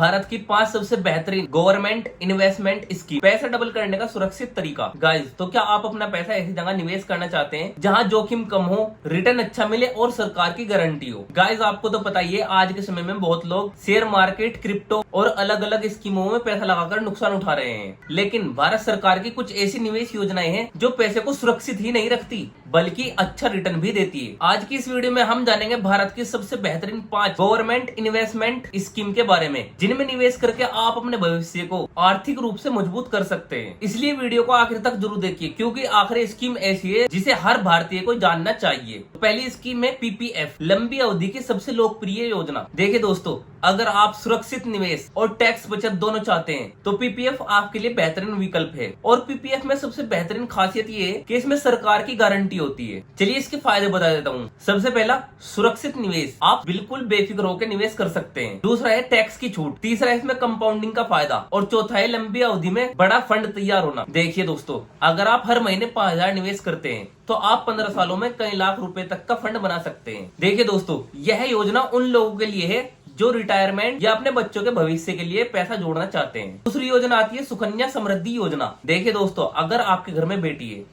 भारत की 5 सबसे बेहतरीन गवर्नमेंट इन्वेस्टमेंट स्कीम, पैसा डबल करने का सुरक्षित तरीका। गाइस, तो क्या आप अपना पैसा ऐसी जगह निवेश करना चाहते हैं जहां जोखिम कम हो, रिटर्न अच्छा मिले और सरकार की गारंटी हो? गाइस, आपको तो पता ही है आज के समय में बहुत लोग शेयर मार्केट, क्रिप्टो और अलग अलग स्कीमों में पैसा लगाकर नुकसान उठा रहे हैं। लेकिन भारत सरकार की कुछ ऐसी निवेश योजनाएं हैं जो पैसे को सुरक्षित ही नहीं रखती बल्कि अच्छा रिटर्न भी देती है। आज की इस वीडियो में हम जानेंगे भारत की सबसे बेहतरीन 5 गवर्नमेंट इन्वेस्टमेंट स्कीम के बारे में, जिनमें निवेश करके आप अपने भविष्य को आर्थिक रूप से मजबूत कर सकते हैं। इसलिए वीडियो को आखिर तक जरूर देखिए, क्योंकि आखिरी स्कीम ऐसी है जिसे हर भारतीय को जानना चाहिए। पहली स्कीम है पीपीएफ, लंबी अवधि की सबसे लोकप्रिय योजना। देखिए दोस्तों, अगर आप सुरक्षित निवेश और टैक्स बचत दोनों चाहते हैं तो पीपीएफ आपके लिए बेहतरीन विकल्प है। और पीपीएफ में सबसे बेहतरीन खासियत ये है कि इसमें सरकार की गारंटी होती है। चलिए इसके फायदे बता देता हूँ। सबसे पहला, सुरक्षित निवेश, आप बिल्कुल बेफिक्र होकर निवेश कर सकते हैं। दूसरा है टैक्स की छूट। तीसरा है इसमें कंपाउंडिंग का फायदा। और चौथा है लंबी अवधि में बड़ा फंड तैयार होना। देखिए दोस्तों, अगर आप हर महीने 5,000 निवेश करते हैं तो आप 15 सालों में कई लाख रुपए तक का फंड बना सकते हैं। देखिए दोस्तों, यह योजना उन लोगों के लिए है जो रिटायरमेंट या अपने बच्चों के भविष्य के लिए पैसा जोड़ना चाहते हैं। दूसरी योजना आती है सुकन्या समृद्धि योजना। देखिए दोस्तों, अगर आपके घर में बेटी है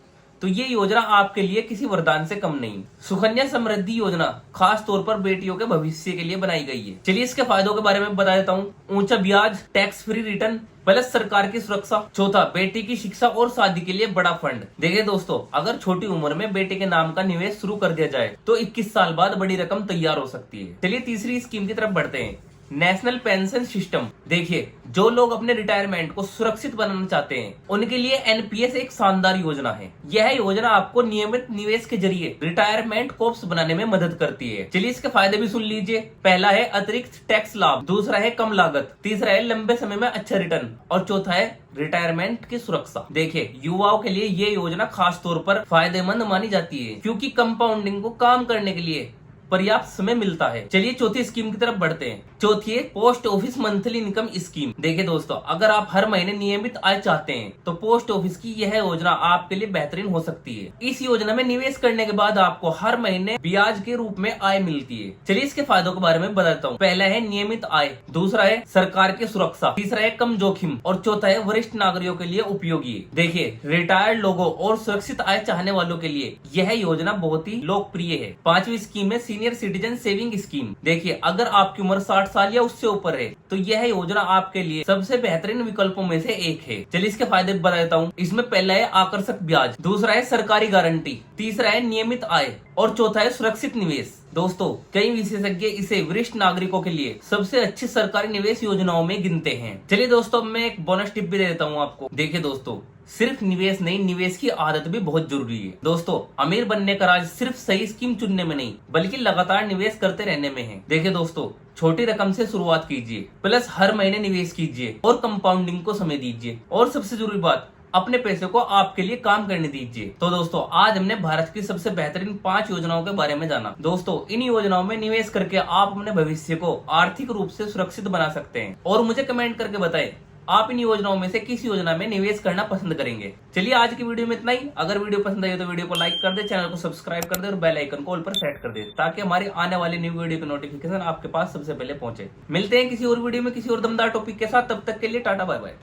तो ये योजना आपके लिए किसी वरदान से कम नहीं। सुकन्या समृद्धि योजना खास तौर पर बेटियों के भविष्य के लिए बनाई गई है। चलिए इसके फायदों के बारे में बता देता हूँ। ऊंचा ब्याज, टैक्स फ्री रिटर्न, प्लस सरकार की सुरक्षा। चौथा, बेटी की शिक्षा और शादी के लिए बड़ा फंड। देखिए दोस्तों, अगर छोटी उम्र में बेटे के नाम का निवेश शुरू कर दिया जाए तो 21 साल बाद बड़ी रकम तैयार हो सकती है। चलिए तीसरी स्कीम की तरफ बढ़ते हैं, नेशनल पेंशन सिस्टम। देखिए, जो लोग अपने रिटायरमेंट को सुरक्षित बनाना चाहते हैं उनके लिए एनपीएस एक शानदार योजना है। यह योजना आपको नियमित निवेश के जरिए रिटायरमेंट कोर्स बनाने में मदद करती है। चलिए इसके फायदे भी सुन लीजिए। पहला है अतिरिक्त टैक्स लाभ, दूसरा है कम लागत, तीसरा है लंबे समय में अच्छा रिटर्न और चौथा है रिटायरमेंट की सुरक्षा। देखिए, युवाओं के लिए ये योजना खास तौर पर फायदेमंद मानी जाती है क्योंकि कंपाउंडिंग को काम करने के लिए पर्याप्त समय मिलता है। चलिए चौथी स्कीम की तरफ बढ़ते हैं। चौथी है post office monthly income scheme. देखिए दोस्तों, अगर आप हर महीने नियमित आय चाहते हैं तो पोस्ट ऑफिस की यह योजना आपके लिए बेहतरीन हो सकती है। इस योजना में निवेश करने के बाद आपको हर महीने ब्याज के रूप में आय मिलती है। चलिए इसके फायदों के बारे में बताता हूँ। पहला है नियमित आय, दूसरा है सरकार की सुरक्षा, तीसरा है कम जोखिम और चौथा है वरिष्ठ नागरिकों के लिए उपयोगी। देखिए, रिटायर्ड लोगों और सुरक्षित आय चाहने वालों के लिए यह योजना बहुत ही लोकप्रिय है। पांचवी स्कीम है सीनियर सिटीजन सेविंग स्कीम। देखिए, अगर आपकी उम्र 60 साल या उससे ऊपर है तो यह योजना आपके लिए सबसे बेहतरीन विकल्पों में से एक है। चलिए इसके फायदे बता देता हूँ। इसमें पहला है आकर्षक ब्याज, दूसरा है सरकारी गारंटी, तीसरा है नियमित आय और चौथा है सुरक्षित निवेश। दोस्तों, कई विशेषज्ञ इसे वरिष्ठ नागरिकों के लिए सबसे अच्छी सरकारी निवेश योजनाओं में गिनते हैं। चलिए दोस्तों, मैं एक बोनस टिप भी दे देता हूँ आपको। देखिए दोस्तों, सिर्फ निवेश नहीं, निवेश की आदत भी बहुत जरूरी है। दोस्तों, अमीर बनने का राज सिर्फ सही स्कीम चुनने में नहीं बल्कि लगातार निवेश करते रहने में है। देखिए दोस्तों, छोटी रकम से शुरुआत कीजिए, प्लस हर महीने निवेश कीजिए और कंपाउंडिंग को समय दीजिए और सबसे जरूरी बात, अपने पैसे को आपके लिए काम करने दीजिए। तो दोस्तों, आज हमने भारत की सबसे बेहतरीन 5 योजनाओं के बारे में जाना। दोस्तों, इन योजनाओं में निवेश करके आप अपने भविष्य को आर्थिक रूप से सुरक्षित बना सकते हैं। और मुझे कमेंट करके बताएं, आप इन योजनाओं में से किस योजना में निवेश करना पसंद करेंगे। चलिए आज की वीडियो में इतना ही। अगर वीडियो पसंद आई तो वीडियो को लाइक कर दे, चैनल को सब्सक्राइब कर दे और बेल आइकन को ऑल पर सेट कर दे ताकि हमारी आने वाली न्यू वीडियो की नोटिफिकेशन आपके पास सबसे पहले पहुंचे। मिलते हैं किसी और वीडियो में किसी और दमदार टॉपिक के साथ। तब तक के लिए टाटा बाय बाय।